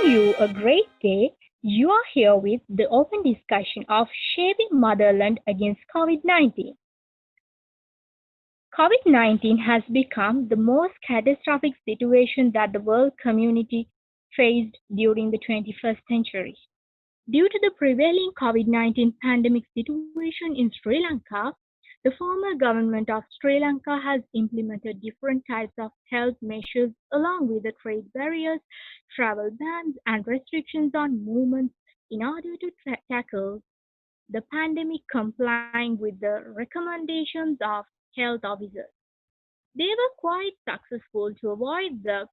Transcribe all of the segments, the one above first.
you a great day. You are here with the open discussion of shaping Motherland against COVID-19. COVID-19 has become the most catastrophic situation that the world community faced during the 21st century. Due to the prevailing COVID-19 pandemic situation in Sri Lanka, the former government of Sri Lanka has implemented different types of health measures along with the trade barriers, travel bans, and restrictions on movements in order to tackle the pandemic complying with the recommendations of health officers. They were quite successful to avoid the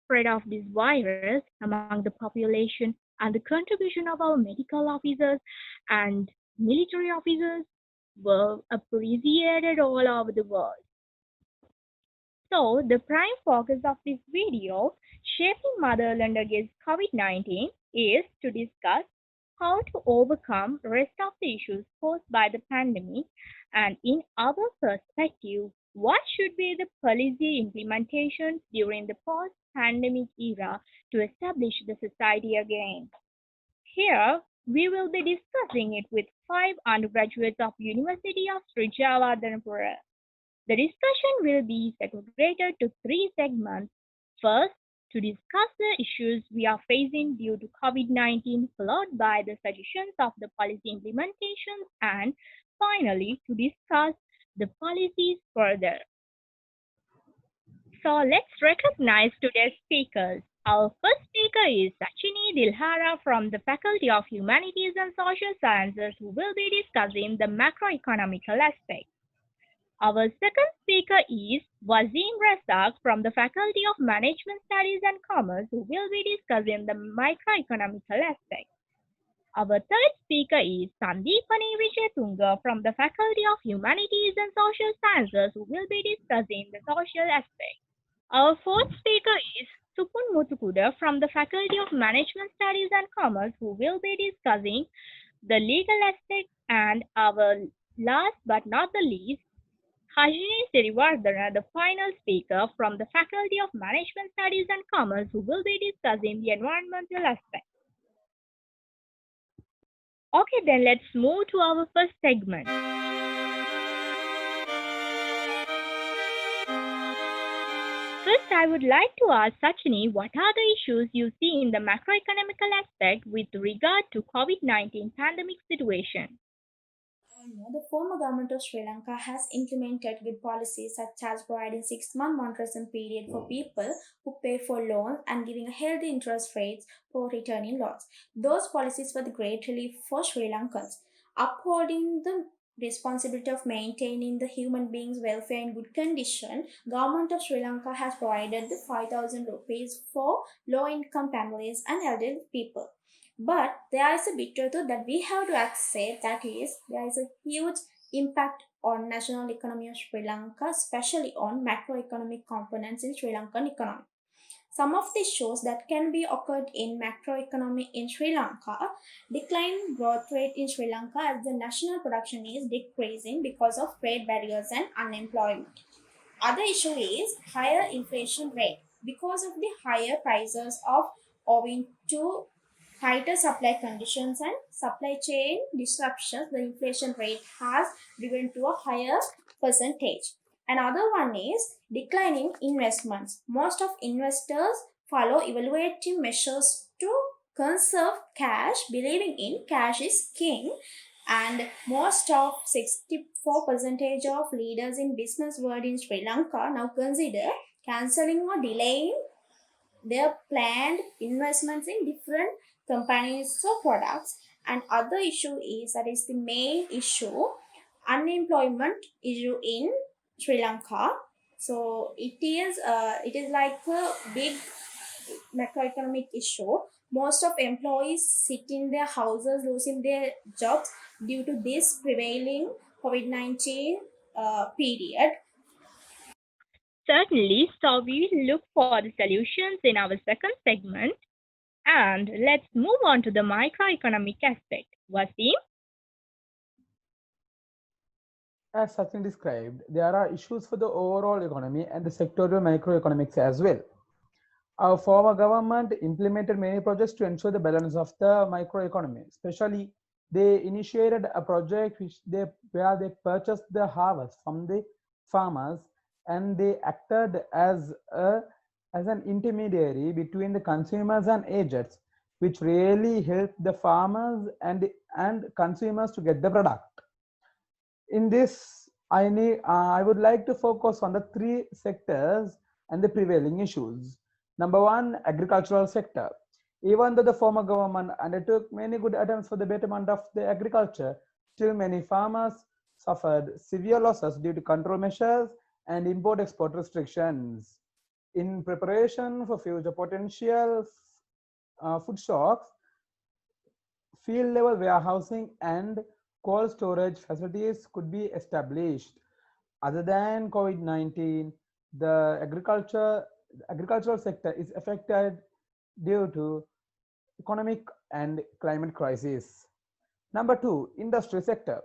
spread of this virus among the population, and the contribution of our medical officers and military officers were appreciated all over the world. So, the prime focus of this video, Shaping Motherland Against COVID-19, is to discuss how to overcome rest of the issues posed by the pandemic, and in our perspective, what should be the policy implementations during the post-pandemic era to establish the society again. Here, we will be discussing it with 5 undergraduates of University of Sri Jayewardenepura. The discussion will be segregated to 3 segments. First, to discuss the issues we are facing due to COVID-19, followed by the suggestions of the policy implementations, and finally, to discuss the policies further. So let's recognize today's speakers. Our first speaker is Sachini Dilhara from the Faculty of Humanities and Social Sciences, who will be discussing the macroeconomical aspects. Our second speaker is Waseem Razak from the Faculty of Management Studies and Commerce, who will be discussing the microeconomical aspects. Our third speaker is Sandeepanie Wijethunga from the Faculty of Humanities and Social Sciences, who will be discussing the social aspects. Our fourth speaker is Supun Muthukuda from the Faculty of Management Studies and Commerce, who will be discussing the legal aspects. And our last but not the least, Hashini Siriwardhene, the final speaker from the Faculty of Management Studies and Commerce, who will be discussing the environmental aspects. Okay, then let's move to our first segment. First, I would like to ask Sachini, what are the issues you see in the macroeconomical aspect with regard to COVID-19 pandemic situation? The former government of Sri Lanka has implemented good policies such as providing 6-month monitoring period for people who pay for loans and giving healthy interest rates for returning loans. Those policies were the great relief for Sri Lankans. Upholding the responsibility of maintaining the human beings' welfare in good condition, government of Sri Lanka has provided the 5,000 rupees for low-income families and elderly people. But there is a bitter truth that we have to accept, that is, there is a huge impact on national economy of Sri Lanka, especially on macroeconomic components in Sri Lankan economy. Some of the issues that can be occurred in macroeconomy in Sri Lanka: decline growth rate in Sri Lanka as the national production is decreasing because of trade barriers and unemployment. Other issue is higher inflation rate because of the higher prices of owing to tighter supply conditions and supply chain disruptions. The inflation rate has driven to a higher percentage. Another one is declining investments. Most of investors follow evaluative measures to conserve cash, believing in cash is king, and most of 64% of leaders in business world in Sri Lanka now consider cancelling or delaying their planned investments in different companies or products. And other issue is, that is the main issue, unemployment issue in Sri Lanka. So it is like a big macroeconomic issue. Most of employees sit in their houses losing their jobs due to this prevailing COVID-19 period. Certainly, so we will look for the solutions in our second segment. And let's move on to the microeconomic aspect. Waseem? As Sachin described, there are issues for the overall economy and the sectoral microeconomics as well. Our former government implemented many projects to ensure the balance of the microeconomy. Especially, they initiated a project where they purchased the harvest from the farmers, and they acted as an intermediary between the consumers and agents, which really helped the farmers and consumers to get the product. In this, I would like to focus on the three sectors and the prevailing issues. Number one, agricultural sector. Even though the former government undertook many good attempts for the betterment of the agriculture, still many farmers suffered severe losses due to control measures and import-export restrictions. In preparation for future potential food shocks, field level warehousing and cold storage facilities could be established. Other than COVID-19, the agricultural sector is affected due to economic and climate crisis. Number two, industry sector.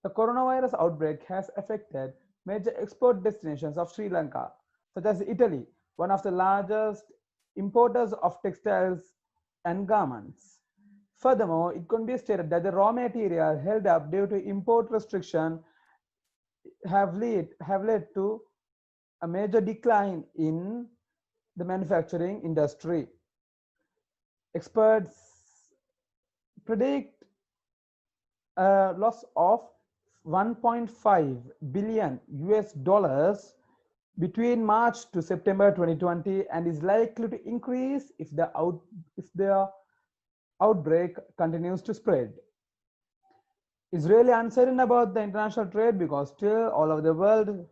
The coronavirus outbreak has affected major export destinations of Sri Lanka, such as Italy, one of the largest importers of textiles and garments. Furthermore, it can be stated that the raw material held up due to import restriction have led to a major decline in the manufacturing industry. Experts predict a loss of 1.5 billion US dollars between March to September 2020 and is likely to increase if the outbreak continues to spread. It's really uncertain about the international trade because still all over the world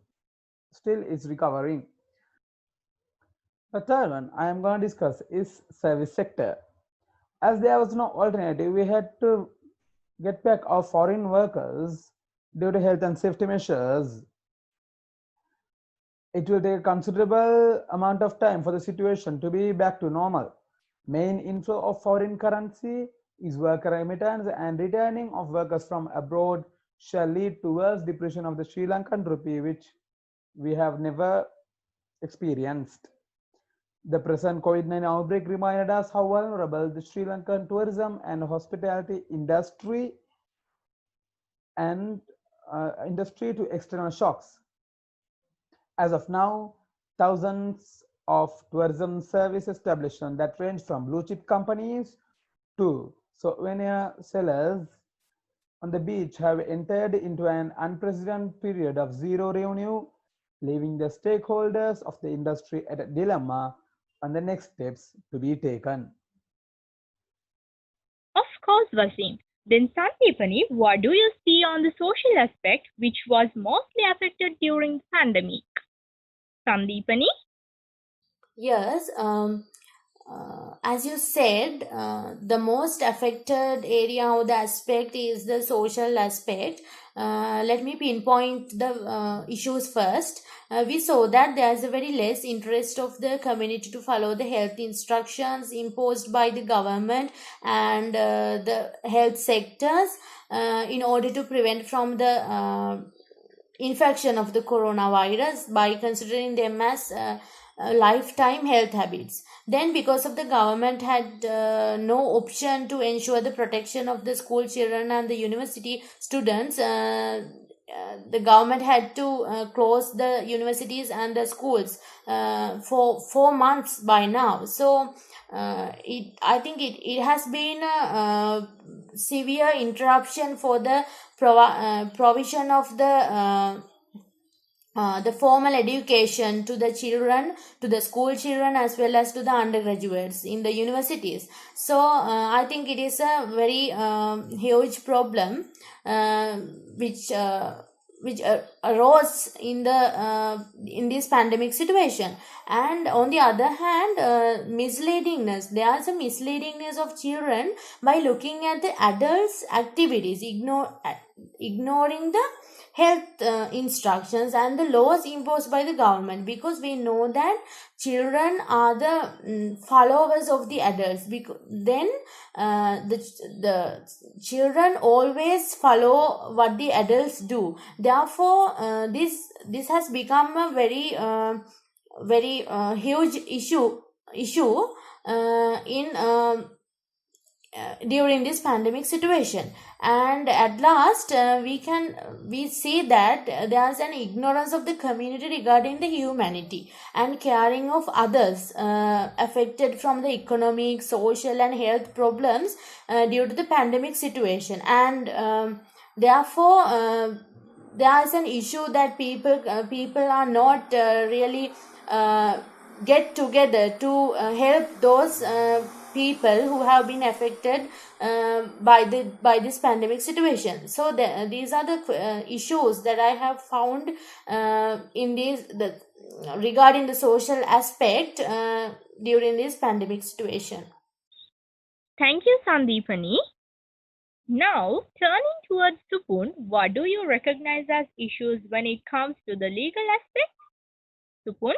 still is recovering. The third one I am going to discuss is service sector. As there was no alternative, we had to get back our foreign workers due to health and safety measures. It will take a considerable amount of time for the situation to be back to normal. Main inflow of foreign currency is worker remittance, and returning of workers from abroad shall lead to worse depreciation of the Sri Lankan rupee, which we have never experienced. The present COVID-19 outbreak reminded us how vulnerable the Sri Lankan tourism and hospitality industry to external shocks. As of now, thousands of tourism service establishments that range from blue chip companies to souvenir sellers on the beach have entered into an unprecedented period of zero revenue, leaving the stakeholders of the industry at a dilemma on the next steps to be taken. Of course, Waseem. Then, Sandeepanie, what do you see on the social aspect which was mostly affected during the pandemic? Sandeepanie? Yes, as you said, the most affected area of the aspect is the social aspect. Let me pinpoint the issues first. We saw that there is a very less interest of the community to follow the health instructions imposed by the government and the health sectors in order to prevent from the infection of the coronavirus by considering them as lifetime health habits. Then, because of the government had no option to ensure the protection of the school children and the university students, the government had to close the universities and the schools for 4 months by now. So I think it has been a severe interruption for the provision of the formal education to the children, to the school children, as well as to the undergraduates in the universities. So I think it is a very huge problem which arose in this pandemic situation. And on the other hand, misleadingness. There is a misleadingness of children by looking at the adults' activities, ignoring the health instructions and the laws imposed by the government, because we know that children are the followers of the adults. Then the children always follow what the adults do. Therefore, this has become a very huge issue issue in during this pandemic situation. And at last we see that there's an ignorance of the community regarding the humanity and caring of others affected from the economic, social and health problems due to the pandemic situation. And therefore there is an issue that people are not really get together to help those people who have been affected by this pandemic situation. So these are the issues that I have found in regarding the social aspect during this pandemic situation. Thank you, Sandeepanie. Now, turning towards Supun, what do you recognize as issues when it comes to the legal aspect? Supun?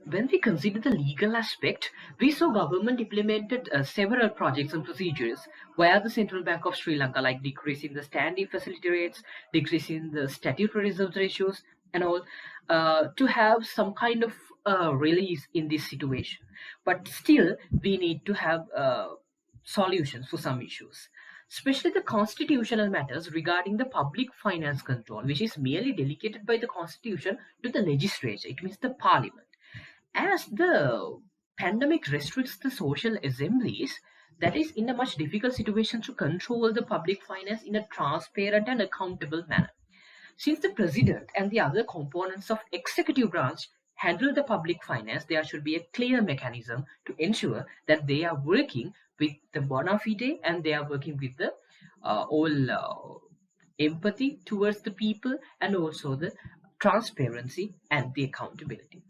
When we consider the legal aspect, we saw government implemented several projects and procedures via the Central Bank of Sri Lanka, like decreasing the standing facility rates, decreasing the statutory reserve ratios, and all, to have some kind of release in this situation. But still, we need to have solutions for some issues, especially the constitutional matters regarding the public finance control, which is merely delegated by the constitution to the legislature. It means the parliament. As the pandemic restricts the social assemblies, that is in a much difficult situation to control the public finance in a transparent and accountable manner. Since the president and the other components of executive branch handle the public finance, there should be a clear mechanism to ensure that they are working with the bona fide and they are working with the all empathy towards the people, and also the transparency and the accountability.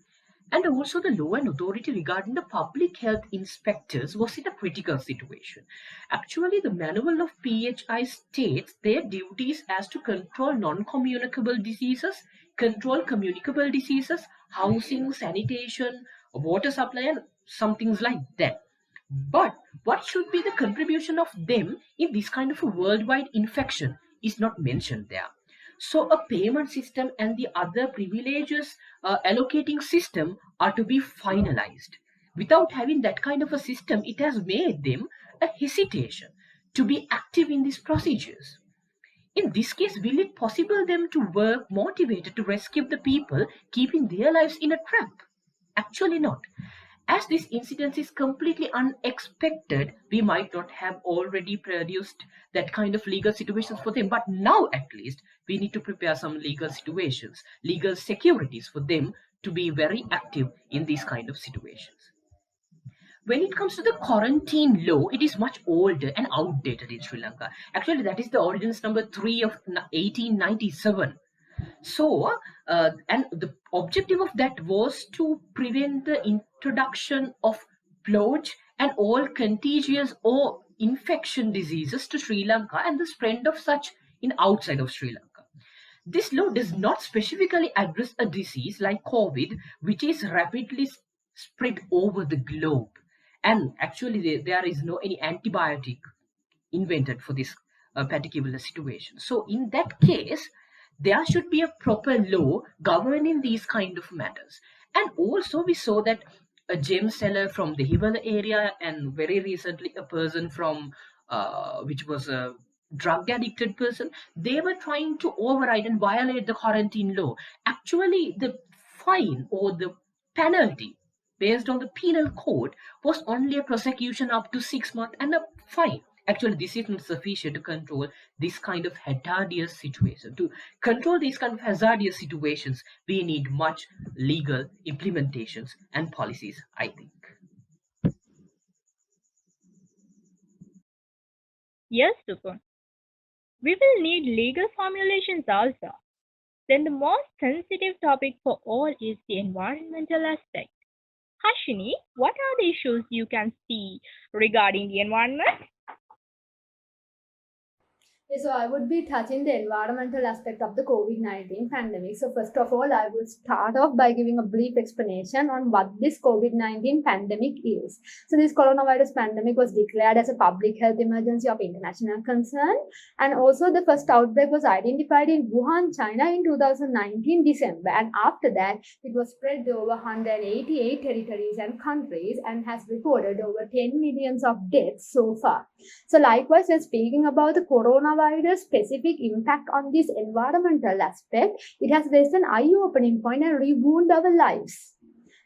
And also, the law and authority regarding the public health inspectors was in a critical situation. Actually, the manual of PHI states their duties as to control non-communicable diseases, control communicable diseases, housing, sanitation, water supply, and some things like that. But what should be the contribution of them in this kind of a worldwide infection is not mentioned there. So a payment system and the other privileges allocating system are to be finalized. Without having that kind of a system, it has made them a hesitation to be active in these procedures. In this case, will it possible them to work motivated to rescue the people, keeping their lives in a trap? Actually not. As this incident is completely unexpected, we might not have already produced that kind of legal situations for them. But now, at least, we need to prepare some legal situations, legal securities for them to be very active in these kind of situations. When it comes to the quarantine law, it is much older and outdated in Sri Lanka. Actually, that is the ordinance number 3 of 1897. So, and the objective of that was to prevent the introduction of plague and all contagious or infection diseases to Sri Lanka and the spread of such in outside of Sri Lanka. This law does not specifically address a disease like COVID, which is rapidly spread over the globe. And actually, there is no any antibiotic invented for this particular situation. So in that case, there should be a proper law governing these kind of matters. And also we saw that a gem seller from the Hivala area, and very recently a person from which was a drug addicted person, they were trying to override and violate the quarantine law. Actually, the fine or the penalty based on the penal code was only a prosecution up to 6 months and a fine. Actually, this is not sufficient to control this kind of hazardous situation. To control these kind of hazardous situations, we need much legal implementations and policies, I think. Yes, Supun. We will need legal formulations also. Then the most sensitive topic for all is the environmental aspect. Hashini, what are the issues you can see regarding the environment? So I would be touching the environmental aspect of the COVID-19 pandemic. So first of all, I will start off by giving a brief explanation on what this COVID-19 pandemic is. So this coronavirus pandemic was declared as a public health emergency of international concern. And also the first outbreak was identified in Wuhan, China in 2019 December. And after that, it was spread over 188 territories and countries and has recorded over 10 millions of deaths so far. So likewise, when speaking about the coronavirus specific impact on this environmental aspect, it has raised an eye-opening point and reboot our lives.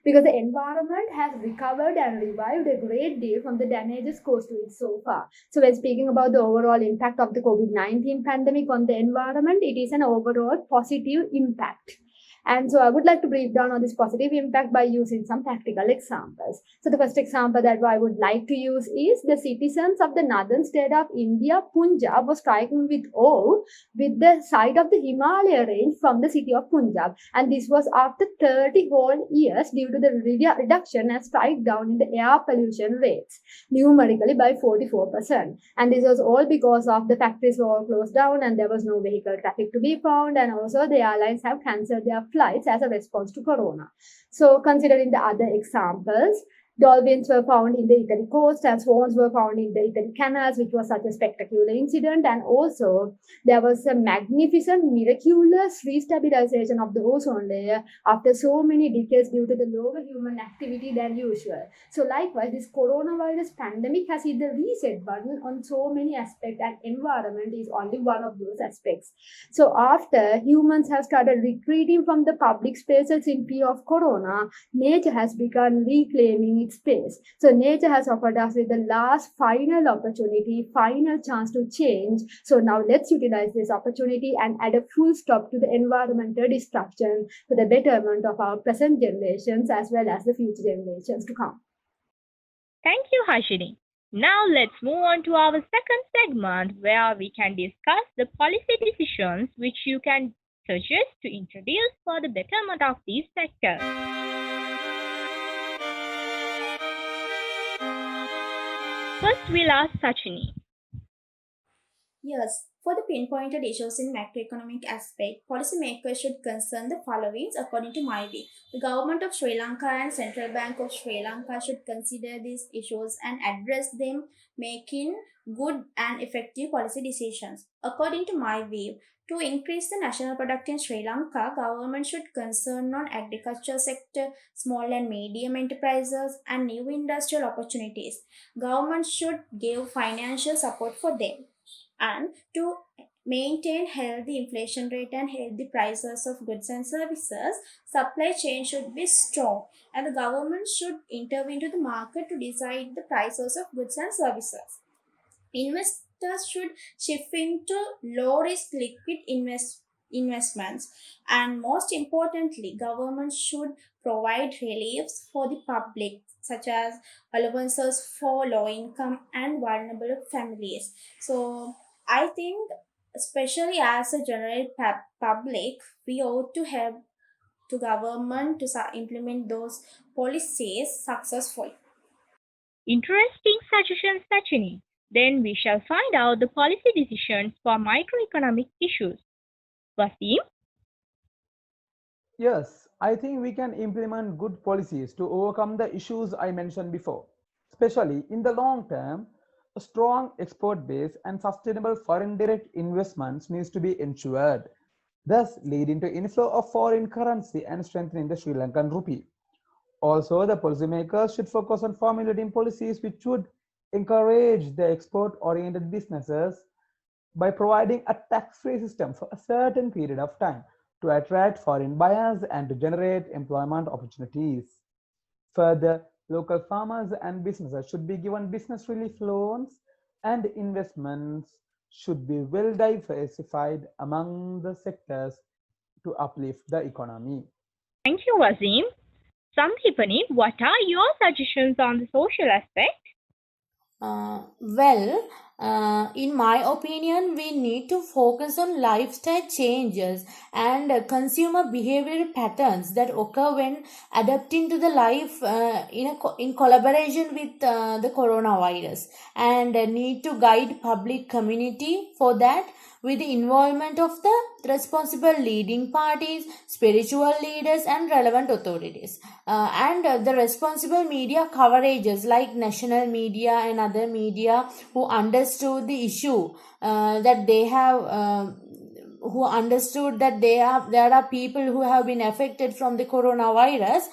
Because the environment has recovered and revived a great deal from the damages caused to it so far. So when speaking about the overall impact of the COVID-19 pandemic on the environment, it is an overall positive impact. And so I would like to break down on this positive impact by using some practical examples. So the first example that I would like to use is the citizens of the northern state of India, Punjab, was striking with awe with the sight of the Himalaya range from the city of Punjab. And this was after 30 whole years due to the reduction and strike down in the air pollution rates, numerically by 44%. And this was all because of the factories were all closed down and there was no vehicle traffic to be found. And also the airlines have cancelled their flights as a response to corona. So considering the other examples, dolphins were found in the Italy coast and swans were found in the Italy canals, which was such a spectacular incident. And also there was a magnificent miraculous restabilization of the ozone layer after so many decades due to the lower human activity than usual. So likewise, this coronavirus pandemic has hit the reset button on so many aspects, and environment is only one of those aspects. So after humans have started retreating from the public spaces in fear of corona, nature has begun reclaiming its space. So nature has offered us with the last final opportunity, final chance to change. So now let's utilize this opportunity and add a full stop to the environmental destruction for the betterment of our present generations as well as the future generations to come. Thank you, Hashini. Now let's move on to our second segment where we can discuss the policy decisions which you can suggest to introduce for the betterment of these sectors. First, we'll ask Sachini. Yes, for the pinpointed issues in macroeconomic aspect, policymakers should concern the following according to my view. The government of Sri Lanka and Central Bank of Sri Lanka should consider these issues and address them, making good and effective policy decisions. According to my view, to increase the national product in Sri Lanka, government should concern on agriculture sector, small and medium enterprises, and new industrial opportunities. Government should give financial support for them. And to maintain healthy inflation rate and healthy prices of goods and services, supply chain should be strong and the government should intervene to the market to decide the prices of goods and services. Investors should shift into low risk liquid investments, and most importantly government should provide reliefs for the public such as allowances for low income and vulnerable families. So I think especially as a general public we ought to have to government to implement those policies successfully. Interesting suggestions, Sachini. Then we shall find out the policy decisions for microeconomic issues. Waseem? Yes, I think we can implement good policies to overcome the issues I mentioned before. Especially in the long term, a strong export base and sustainable foreign direct investments needs to be ensured, thus leading to inflow of foreign currency and strengthening the Sri Lankan rupee. Also, the policymakers should focus on formulating policies which would encourage the export-oriented businesses by providing a tax-free system for a certain period of time to attract foreign buyers and to generate employment opportunities. Further, local farmers and businesses should be given business relief loans and investments should be well diversified among the sectors to uplift the economy. Thank you, Waseem. Sandeepanie, what are your suggestions on the social aspect? Well, In my opinion, we need to focus on lifestyle changes and consumer behavioral patterns that occur when adapting to the life in collaboration with the coronavirus, and need to guide public community for that with the involvement of the responsible leading parties, spiritual leaders, and relevant authorities. And the responsible media coverages like national media and other media who understood the issue that they have. Who understood that there are people who have been affected from the coronavirus.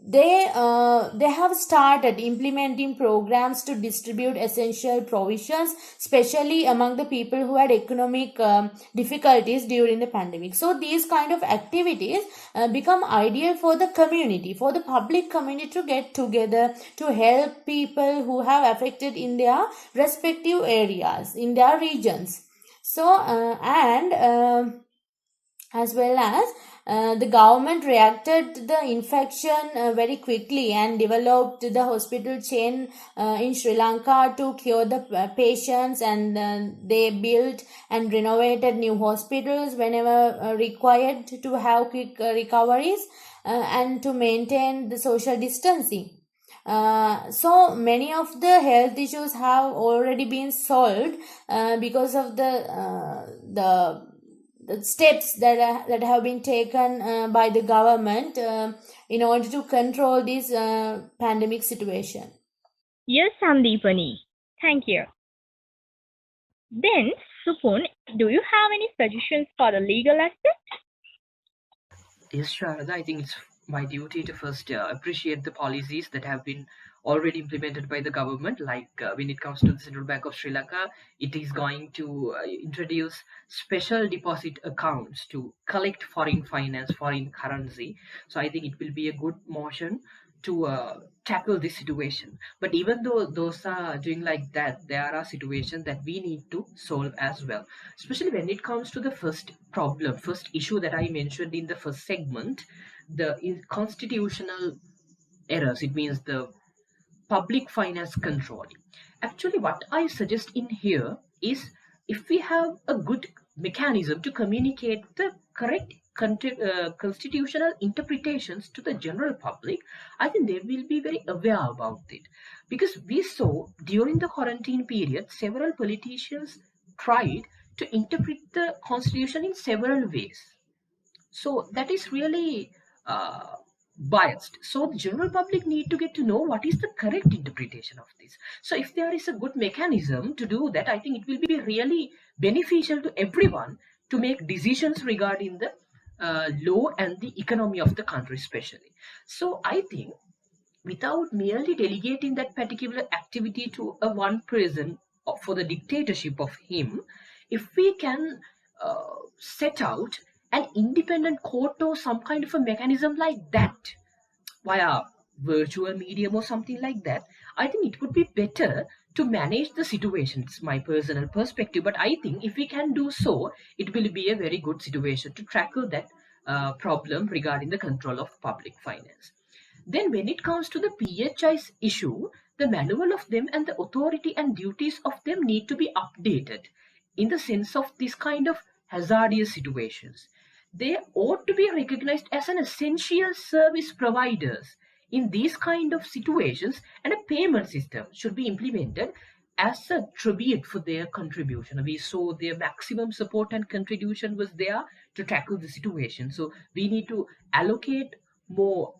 They have started implementing programs to distribute essential provisions, especially among the people who had economic difficulties during the pandemic. So these kind of activities become ideal for the community, for the public community to get together to help people who have affected in their respective areas, in their regions. So as well as the government reacted to the infection very quickly and developed the hospital chain in Sri Lanka to cure the patients, and they built and renovated new hospitals whenever required to have quick recoveries and to maintain the social distancing. So many of the health issues have already been solved because of the steps that have been taken by the government in order to control this pandemic situation. Yes, Sandeepanie. Thank you. Then, Supun, do you have any suggestions for the legal aspect? Yes, Sharadha, I think it's my duty to first appreciate the policies that have been already implemented by the government. Like when it comes to the Central Bank of Sri Lanka, it is going to introduce special deposit accounts to collect foreign finance, foreign currency. So I think it will be a good motion to tackle this situation. But even though those are doing like that, there are situations that we need to solve as well, especially when it comes to the first issue that I mentioned in the first segment, the constitutional errors. It means the public finance control. Actually, what I suggest in here is, if we have a good mechanism to communicate the correct constitutional interpretations to the general public, I think they will be very aware about it. Because we saw during the quarantine period, several politicians tried to interpret the constitution in several ways. So that is really biased. So the general public need to get to know what is the correct interpretation of this. So if there is a good mechanism to do that, I think it will be really beneficial to everyone to make decisions regarding the law and the economy of the country especially. So I think, without merely delegating that particular activity to a one person for the dictatorship of him, if we can set out an independent court or some kind of a mechanism like that via virtual medium or something like that, I think it would be better to manage the situation. It's my personal perspective, but I think if we can do so, it will be a very good situation to tackle that problem regarding the control of public finance. Then when it comes to the PHI's issue, the manual of them and the authority and duties of them need to be updated in the sense of this kind of hazardous situations. They ought to be recognized as an essential service providers in these kind of situations, and a payment system should be implemented as a tribute for their contribution. We saw their maximum support and contribution was there to tackle the situation. So we need to allocate more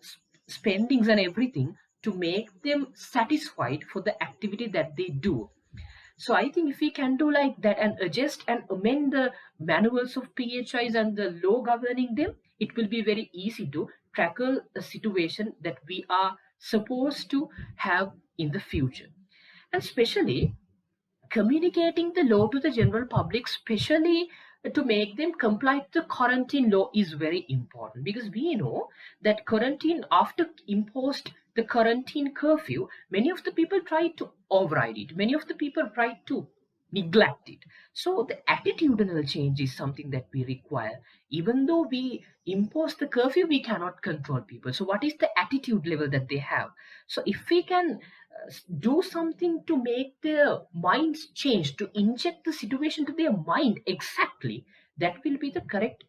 spendings and everything to make them satisfied for the activity that they do. So I think if we can do like that and adjust and amend the manuals of PHIs and the law governing them, it will be very easy to tackle a situation that we are supposed to have in the future. And especially communicating the law to the general public, especially to make them comply to the quarantine law, is very important, because we know that quarantine, after imposed the quarantine curfew, many of the people tried to override it. Many of the people tried to neglected. So the attitudinal change is something that we require. Even though we impose the curfew, we cannot control people. So what is the attitude level that they have? So if we can do something to make their minds change, to inject the situation to their mind exactly, that will be the correct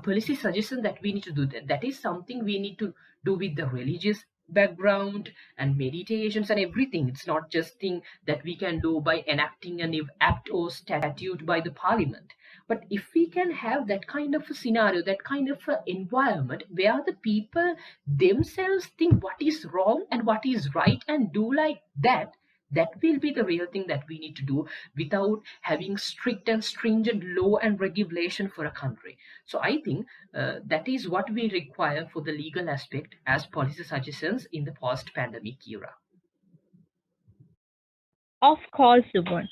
policy suggestion that we need to do. That is something we need to do with the religious background and meditations and everything. It's not just thing that we can do by enacting an act or statute by the parliament. But if we can have that kind of a scenario, that kind of a environment where the people themselves think what is wrong and what is right and do like that, that will be the real thing that we need to do without having strict and stringent law and regulation for a country. So I think that is what we require for the legal aspect as policy suggestions in the post pandemic era. Of course, Supun.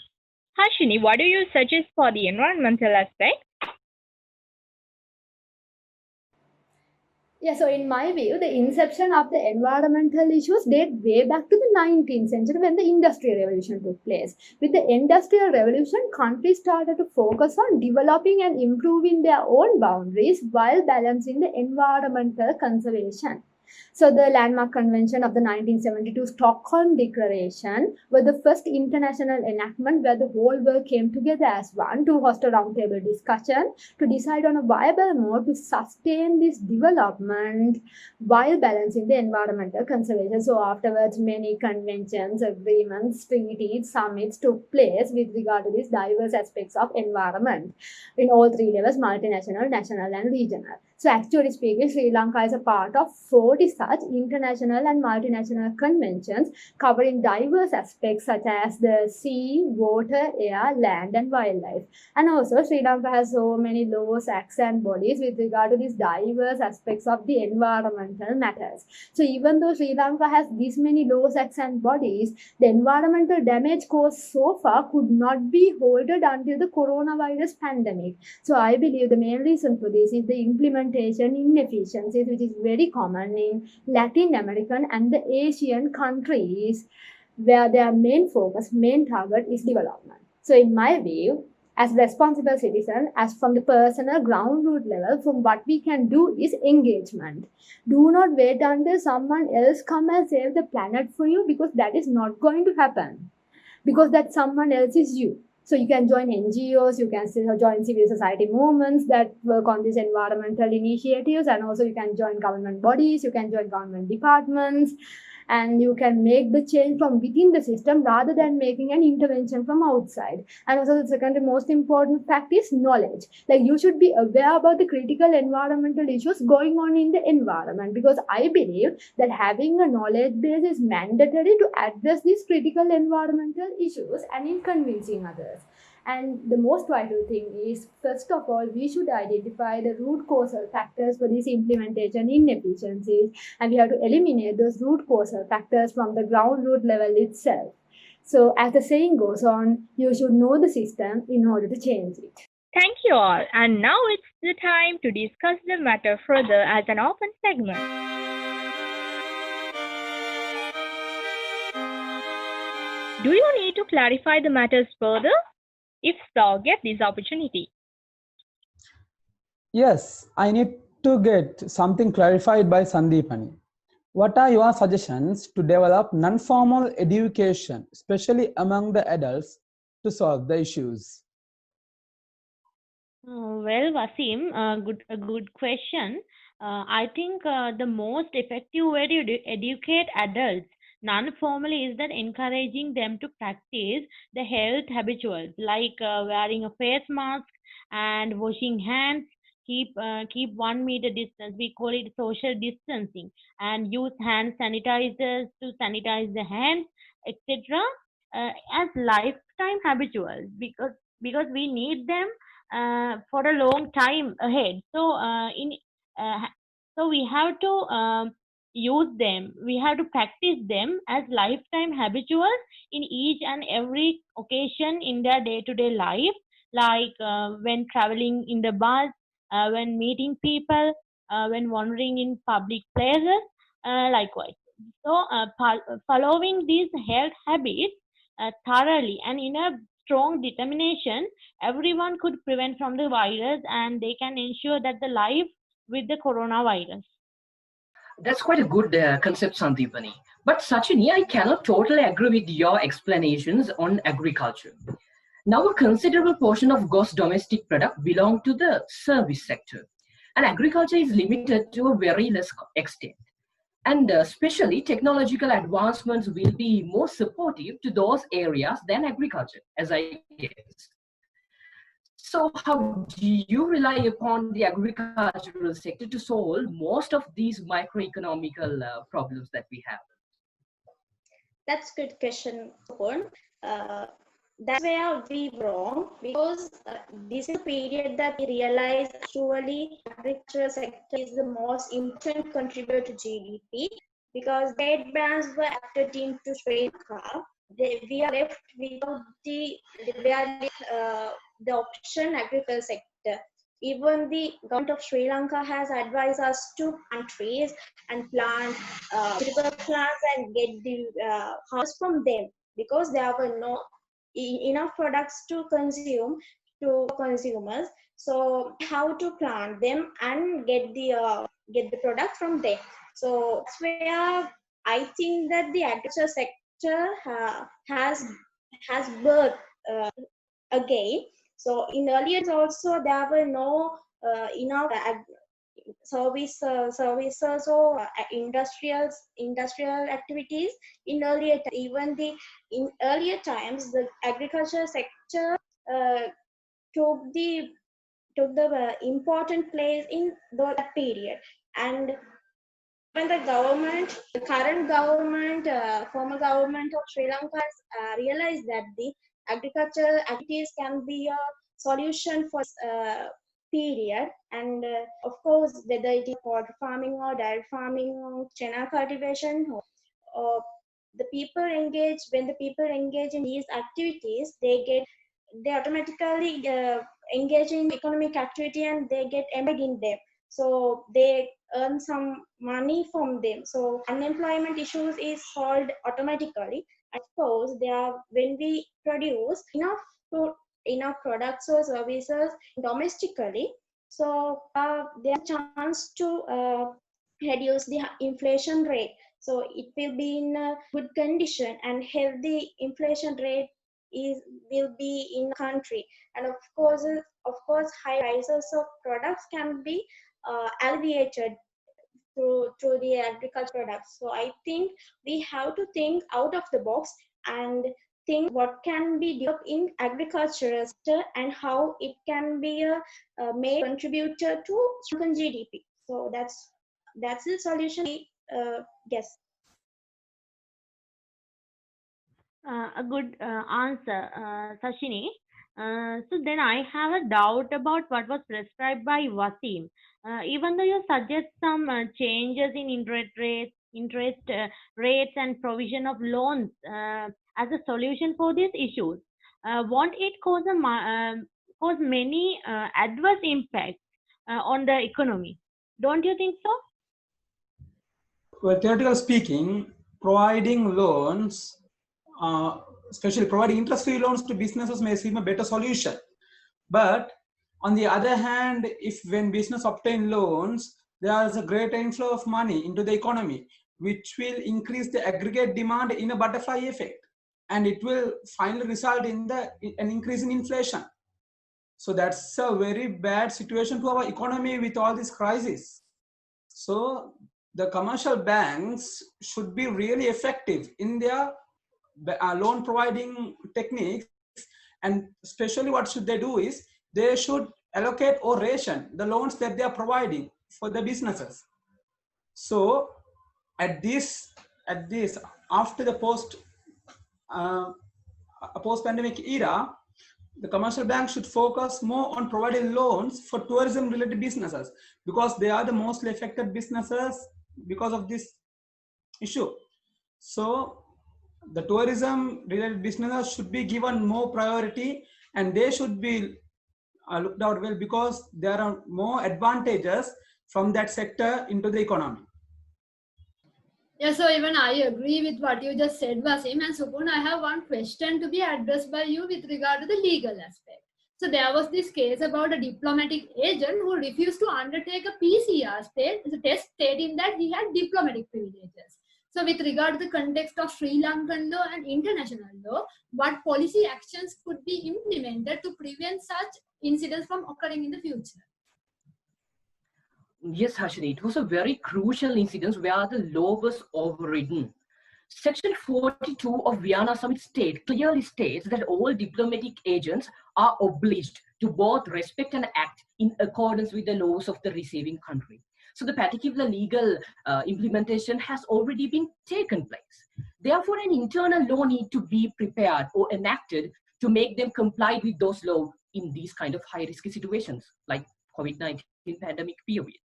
Hashini, what do you suggest for the environmental aspect? Yeah, so in my view, the inception of the environmental issues date way back to the 19th century when the Industrial Revolution took place. With the Industrial Revolution, countries started to focus on developing and improving their own boundaries while balancing the environmental conservation. So the landmark convention of the 1972 Stockholm Declaration was the first international enactment where the whole world came together as one to host a roundtable discussion to decide on a viable mode to sustain this development while balancing the environmental conservation. So afterwards, many conventions, agreements, treaties, summits took place with regard to these diverse aspects of environment in all three levels: multinational, national, and regional. So actually speaking, Sri Lanka is a part of 40 such international and multinational conventions covering diverse aspects such as the sea, water, air, land, and wildlife. And also Sri Lanka has so many laws, acts, and bodies with regard to these diverse aspects of the environmental matters. So even though Sri Lanka has these many laws, acts, and bodies, the environmental damage caused so far could not be halted until the coronavirus pandemic. So I believe the main reason for this is the implementation inefficiencies, which is very common in Latin American and the Asian countries, where their main focus, main target is development. So in my view, as responsible citizen, as from the personal ground root level, from what we can do is engagement. Do not wait until someone else come and save the planet for you, because that is not going to happen, because that someone else is you. So you can join NGOs, you can join civil society movements that work on these environmental initiatives, and also you can join government bodies, you can join government departments, and you can make the change from within the system rather than making an intervention from outside. And also the second and most important fact is knowledge. Like you should be aware about the critical environmental issues going on in the environment, because I believe that having a knowledge base is mandatory to address these critical environmental issues and in convincing others. And the most vital thing is, first of all, we should identify the root causal factors for these implementation inefficiencies, and we have to eliminate those root causal factors from the ground root level itself. So as the saying goes on, you should know the system in order to change it. Thank you all. And now it's the time to discuss the matter further as an open segment. Do you need to clarify the matters further? If so, get this opportunity. Yes, I need to get something clarified by Sandeepanie. What are your suggestions to develop non-formal education, especially among the adults, to solve the issues? Well, Waseem, a good question. I think the most effective way to educate adults non-formally is that encouraging them to practice the health habituals like wearing a face mask and washing hands. Keep 1 meter distance. We call it social distancing, and use hand sanitizers to sanitize the hands, etc. As lifetime habituals, because we need them for a long time ahead. Uh, so we have to use them. We have to practice them as lifetime habituals in each and every occasion in their day-to-day life, like when traveling in the bus, when meeting people, when wandering in public places, likewise. So following these health habits thoroughly and in a strong determination, everyone could prevent from the virus and they can ensure that the life with the coronavirus. That's quite a good concept, Sandeepanie. But Sachini, I cannot totally agree with your explanations on agriculture. Now, a considerable portion of gross domestic product belong to the service sector, and agriculture is limited to a very less extent. And especially technological advancements will be more supportive to those areas than agriculture, as I guess. So how do you rely upon the agricultural sector to solve most of these microeconomical problems that we have? That's a good question, Supun. That's where we wrong because this is a period that we realize actually agricultural sector is the most important contributor to GDP because trade bans were acted into Sri Lanka. We are left without the option agriculture sector. Even the government of Sri Lanka has advised us to plant trees and plant suitable plants and get the harvest from them because there were no enough products to consume to consumers. So how to plant them and get the product from them. So that's where I think that the agriculture sector has birth again. So in earlier also there were no enough services or industrial activities in earlier even in earlier times the agriculture sector uh, took the important place in that period. And when the current government, former government of Sri Lanka has realized that the agricultural activities can be a solution for period. And of course, whether it is poultry farming or dairy farming or chena cultivation, or when the people engage in these activities, they automatically engage in economic activity and they get embedded in them. So they earn some money from them. So unemployment issues is solved automatically. Of course, when we produce enough products or services domestically, so there's a chance to reduce the inflation rate. So it will be in a good condition and healthy inflation rate will be in the country. And of course, high prices of products can be alleviated through the agriculture products. So I think we have to think out of the box and think what can be developed in agriculture sector and how it can be a main contributor to Sri GDP. So that's the solution I guess. A good answer, Sashini. So then I have a doubt about what was prescribed by Waseem. Even though you suggest some changes in interest rates and provision of loans as a solution for these issues, won't it cause many adverse impacts on the economy? Don't you think so? Well, theoretically speaking, providing loans, especially providing interest-free loans to businesses may seem a better solution. But on the other hand, if when business obtain loans, there is a greater inflow of money into the economy, which will increase the aggregate demand in a butterfly effect. And it will finally result in an increase in inflation. So that's a very bad situation to our economy with all this crisis. So the commercial banks should be really effective in their loan providing techniques, and especially what should they do is they should allocate or ration the loans that they are providing for the businesses. So at this after the post-pandemic era, the commercial bank should focus more on providing loans for tourism related businesses because they are the mostly affected businesses because of this issue. So the tourism related businesses should be given more priority and they should be looked out well because there are more advantages from that sector into the economy. Yeah, so even I agree with what you just said, Waseem. And Supun, I have one question to be addressed by you with regard to the legal aspect. So there was this case about a diplomatic agent who refused to undertake a PCR test stating that he had diplomatic privileges. So with regard to the context of Sri Lankan law and international law, what policy actions could be implemented to prevent such incidents from occurring in the future? Yes, Hashini, it was a very crucial incident where the law was overridden. Section 42 of Vienna Summit State clearly states that all diplomatic agents are obliged to both respect and act in accordance with the laws of the receiving country. So the particular legal implementation has already been taken place. Therefore, an internal law need to be prepared or enacted to make them comply with those laws in these kind of high-risk situations like COVID-19 pandemic period.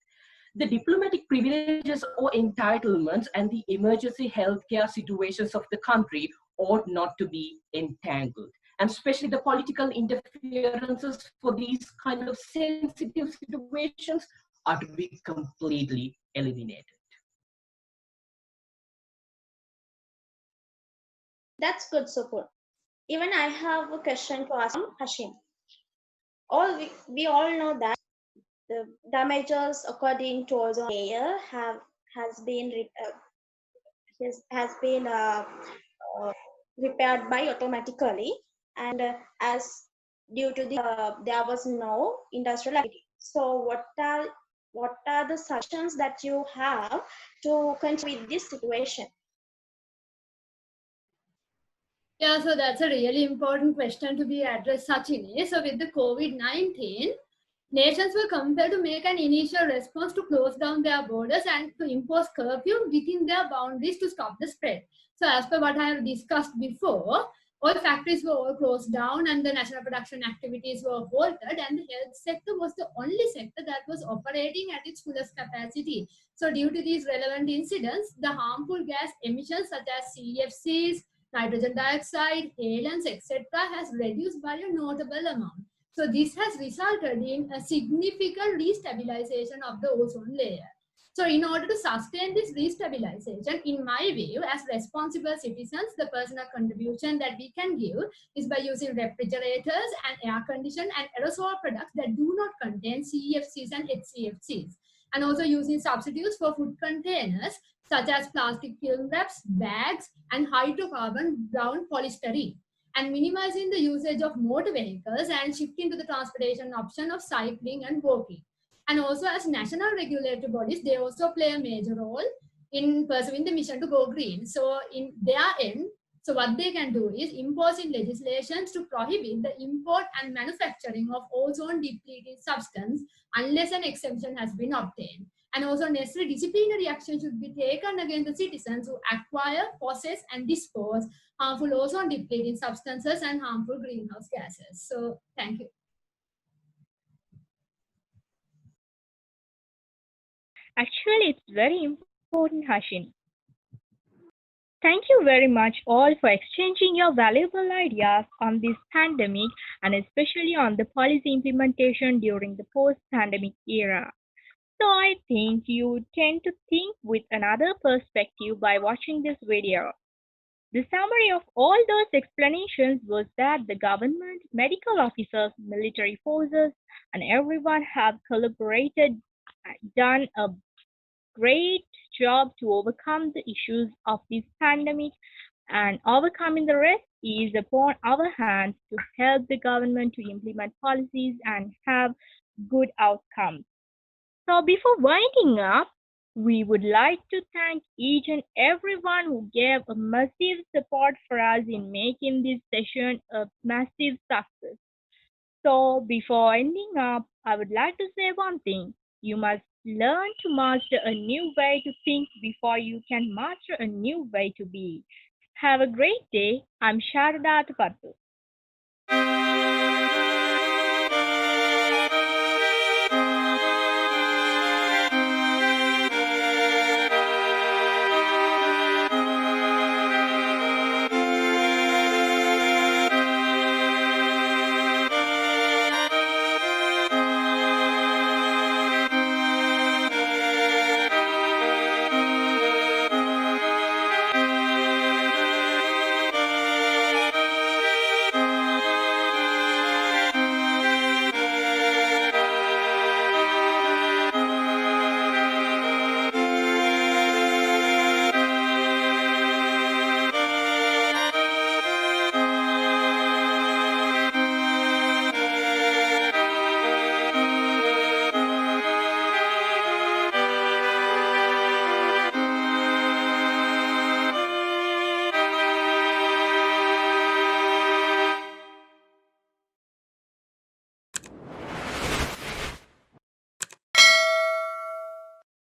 The diplomatic privileges or entitlements and the emergency healthcare situations of the country ought not to be entangled. And especially the political interferences for these kind of sensitive situations are to be completely eliminated. That's good, Supun. Even I have a question to ask Hashim. We all know that the damages according to ozone layer have has been has been uh, repaired by automatically, and as due to there was no industrial activity. So what are the suggestions that you have to continue with this situation? Yeah, so that's a really important question to be addressed, Sachini. So with the COVID-19, nations were compelled to make an initial response to close down their borders and to impose curfew within their boundaries to stop the spread. So as per what I have discussed before, all factories were all closed down and the national production activities were halted, and the health sector was the only sector that was operating at its fullest capacity. So due to these relevant incidents, the harmful gas emissions such as CFCs, nitrogen dioxide, halons, etc. has reduced by a notable amount. So this has resulted in a significant restabilization of the ozone layer. So in order to sustain this restabilization, in my view, as responsible citizens, the personal contribution that we can give is by using refrigerators and air conditioned and aerosol products that do not contain CFCs and HCFCs, and also using substitutes for food containers such as plastic film wraps, bags, and hydrocarbon brown polystyrene, and minimizing the usage of motor vehicles and shifting to the transportation option of cycling and walking. And also, as national regulatory bodies, they also play a major role in pursuing the mission to go green. So in their end, so what they can do is imposing legislations to prohibit the import and manufacturing of ozone depleting substance unless an exemption has been obtained. And also necessary disciplinary action should be taken against the citizens who acquire, possess, and dispose harmful ozone depleting substances and harmful greenhouse gases. So thank you. Actually, it's very important, Hashini. Thank you very much all for exchanging your valuable ideas on this pandemic and especially on the policy implementation during the post-pandemic era. So I think you tend to think with another perspective by watching this video. The summary of all those explanations was that the government, medical officers, military forces, and everyone have collaborated, done a great job to overcome the issues of this pandemic, and overcoming the rest is upon our hands to help the government to implement policies and have good outcomes. So before winding up, we would like to thank each and everyone who gave a massive support for us in making this session a massive success. So before ending up, I would like to say one thing. You must learn to master a new way to think before you can master a new way to be. Have a great day. I'm Sharadha Athapaththu.